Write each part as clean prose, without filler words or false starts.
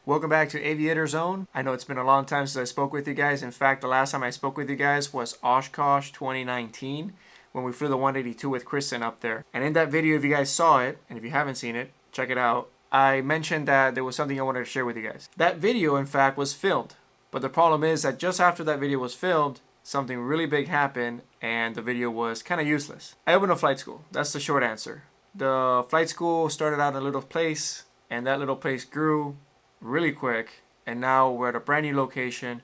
Welcome back to Aviator Zone. I know it's been a long time since I spoke with you guys. In fact, the last time I spoke with you guys was Oshkosh 2019 when we flew the 182 with Kristen up there. And in that video, if you guys saw it, and if you haven't seen it, check it out, I mentioned that there was something I wanted to share with you guys. That video, in fact, was filmed. But the problem is that just after that video was filmed, something really big happened and the video was kind of useless. I opened a flight school. That's the short answer. The flight school started out in a little place, and that little place grew really quick, and now we're at a brand new location,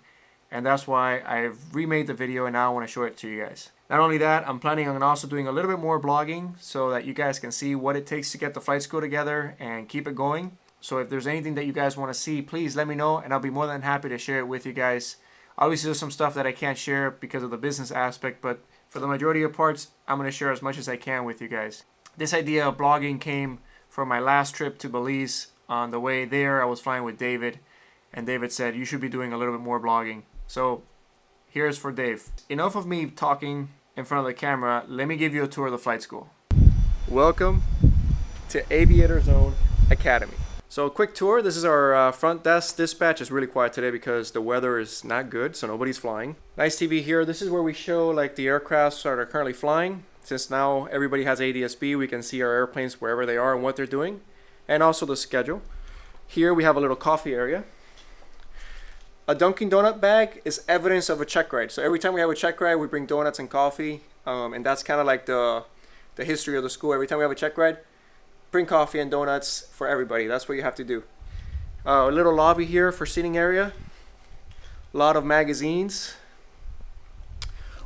and that's why I've remade the video and now I want to show it to you guys. Not only that, I'm planning on also doing a little bit more blogging so that you guys can see what it takes to get the flight school together and keep it going. So if there's anything that you guys want to see, please let me know and I'll be more than happy to share it with you guys. Obviously there's some stuff that I can't share because of the business aspect, but for the majority of parts, I'm going to share as much as I can with you guys. This idea of blogging came from my last trip to Belize. On the way there, I was flying with David, and David said, you should be doing a little bit more blogging. So here's for Dave. Enough of me talking in front of the camera. Let me give you a tour of the flight school. Welcome to Aviator Zone Academy. So a quick tour. This is our front desk. Dispatch is really quiet today because the weather is not good, so nobody's flying. Nice TV here. This is where we show like the aircrafts that are currently flying. Since now everybody has ADS-B, we can see our airplanes wherever they are and what they're doing. And also the schedule. Here we have a little coffee area. A Dunkin' Donut bag is evidence of a check ride. So every time we have a check ride, we bring donuts and coffee. And that's kind of like the history of the school. Every time we have a check ride, bring coffee and donuts for everybody. That's what you have to do. A little lobby here for seating area. A lot of magazines.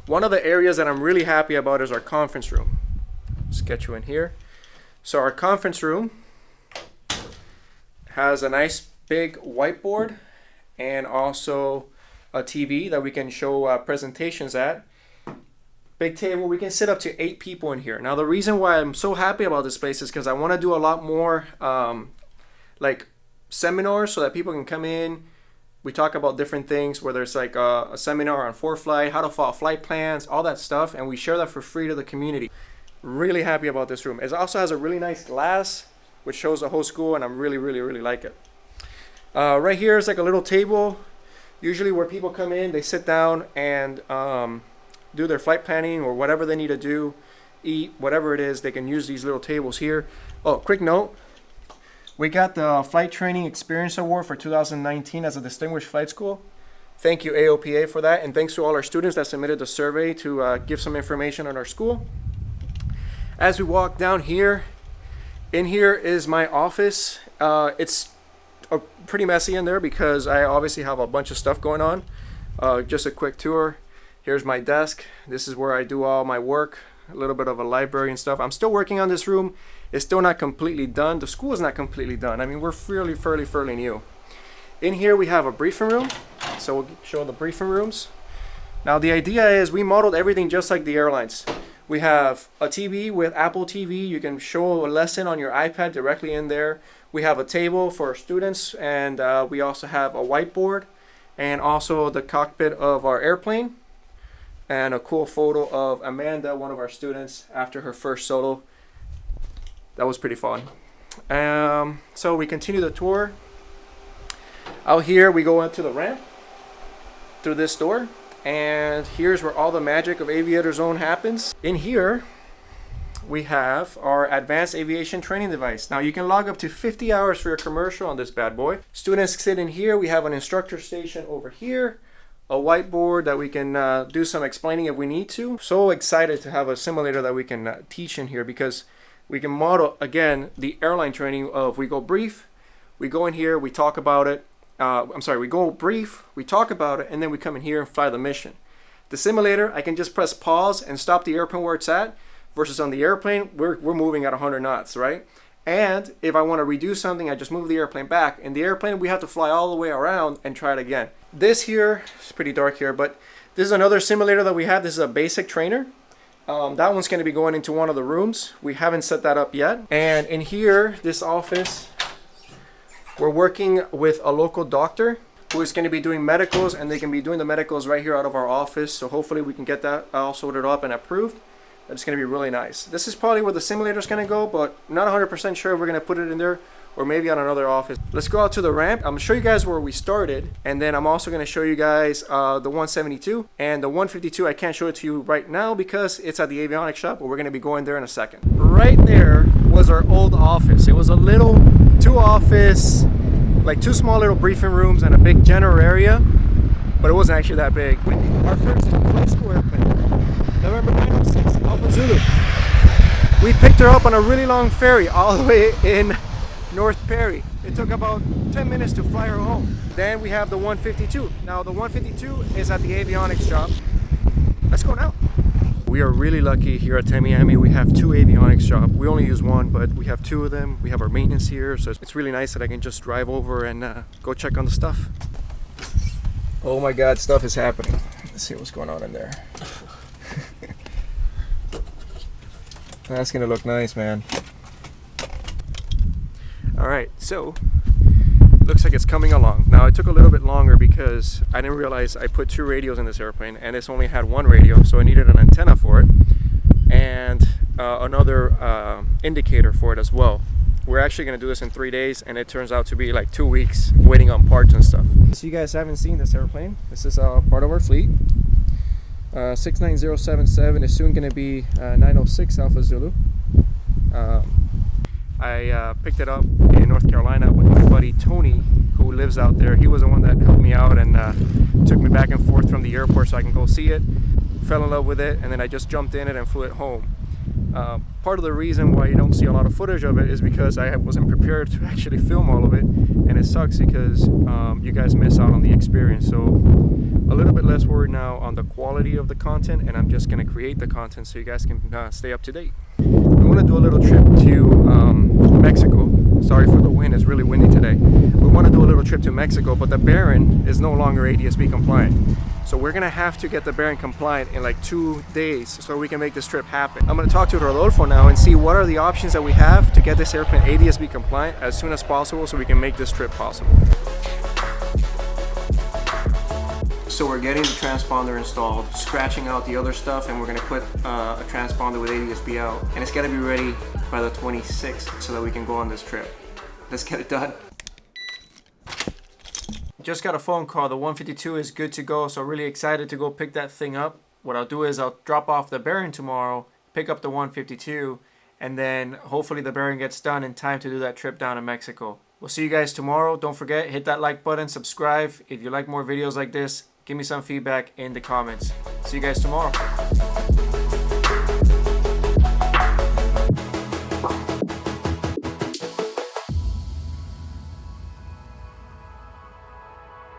One of the areas that I'm really happy about is our conference room. Let's get you in here. So our conference room has a nice big whiteboard and also a TV that we can show presentations at. Big table, we can sit up to 8 people in here. Now the reason why I'm so happy about this place is because I want to do a lot more like seminars so that people can come in. We talk about different things, whether it's like a seminar on ForeFlight, how to follow flight plans, all that stuff, and we share that for free to the community. Really happy about this room. It also has a really nice glass which shows the whole school, and I'm really like it. Right here is like a little table, usually where people come in, they sit down and do their flight planning or whatever they need to do, eat, whatever it is, they can use these little tables here. Oh, quick note, we got the Flight Training Experience Award for 2019 as a Distinguished Flight School. Thank you AOPA for that, and thanks to all our students that submitted the survey to give some information on our school. As we walk down here, in here is my office. It's pretty messy in there because I obviously have a bunch of stuff going on. Just a quick tour. Here's my desk. This is where I do all my work. A little bit of a library and stuff. I'm still working on this room. It's still not completely done. The school is not completely done. I mean, we're fairly new. In here we have a briefing room. So we'll show the briefing rooms. Now the idea is we modeled everything just like the airlines. We have a TV with Apple TV. You can show a lesson on your iPad directly in there. We have a table for students, and we also have a whiteboard and also the cockpit of our airplane and a cool photo of Amanda, one of our students, after her first solo. That was pretty fun. So we continue the tour. Out here we go into the ramp through this door. And here's where all the magic of Aviator Zone happens. In here, we have our advanced aviation training device. Now you can log up to 50 hours for your commercial on this bad boy. Students sit in here. We have an instructor station over here, a whiteboard that we can do some explaining if we need to. So excited to have a simulator that we can teach in here because we can model, again, the airline training of we go brief, we go in here, we talk about it. We go brief, we talk about it, and then we come in here and fly the mission. The simulator, I can just press pause and stop the airplane where it's at, versus on the airplane, we're moving at 100 knots, right? And if I want to redo something, I just move the airplane back. In the airplane, we have to fly all the way around and try it again. This here, it's pretty dark here, but this is another simulator that we have. This is a basic trainer. That one's going to be going into one of the rooms. We haven't set that up yet. And in here, this office, we're working with a local doctor who is going to be doing medicals, and they can be doing the medicals right here out of our office. So hopefully we can get that all sorted up and approved. It's going to be really nice. This is probably where the simulator is going to go, but not 100% sure if we're going to put it in there or maybe on another office. Let's go out to the ramp. I'm gonna show you guys where we started, and then I'm also gonna show you guys the 172 and the 152. I can't show it to you right now because it's at the Avionics Shop, but we're gonna be going there in a second. Right there was our old office. It was a little two office, like two small little briefing rooms and a big general area, but it wasn't actually that big. Our first flight school airplane, November 906 Alpha Zulu. We picked her up on a really long ferry all the way in North Perry. It took about 10 minutes to fly her home. Then we have the 152. Now the 152 is at the Avionics Shop. Let's go now. We are really lucky here at Tamiami. We have two Avionics Shop. We only use one, but we have two of them. We have our maintenance here, so it's really nice that I can just drive over and go check on the stuff. Oh my God, stuff is happening. Let's see what's going on in there. That's gonna look nice, man. All right, so looks like it's coming along. Now it took a little bit longer because I didn't realize I put two radios in this airplane, and this only had one radio, so I needed an antenna for it and another indicator for it as well. We're actually gonna do this in 3 days, and it turns out to be like 2 weeks waiting on parts and stuff. So you guys haven't seen this airplane. This is part of our fleet. 69077 is soon going to be 906 Alpha Zulu. I picked it up in North Carolina with my buddy Tony, who lives out there. He was the one that helped me out and took me back and forth from the airport so I can go see it. Fell in love with it, and then I just jumped in it and flew it home. Part of the reason why you don't see a lot of footage of it is because I wasn't prepared to actually film all of it, and it sucks because you guys miss out on the experience. So a little bit less worried now on the quality of the content, and I'm just going to create the content so you guys can stay up to date. We want to do a little trip to Mexico. Sorry for the wind, it's really windy today. We want to do a little trip to Mexico, but the Baron is no longer ADS-B compliant. So we're gonna have to get the Baron compliant in like 2 days so we can make this trip happen. I'm gonna talk to Rodolfo now and see what are the options that we have to get this airplane ADS-B compliant as soon as possible so we can make this trip possible. So we're getting the transponder installed, scratching out the other stuff, and we're gonna put a transponder with ADS-B out. And it's gotta be ready by the 26th so that we can go on this trip. Let's get it done. Just got a phone call. The 152 is good to go, so really excited to go pick that thing up. What I'll do is I'll drop off the Baron tomorrow, pick up the 152, and then hopefully the Baron gets done in time to do that trip down to Mexico. We'll see you guys tomorrow. Don't forget, hit that like button, subscribe. If you like more videos like this, give me some feedback in the comments. See you guys tomorrow.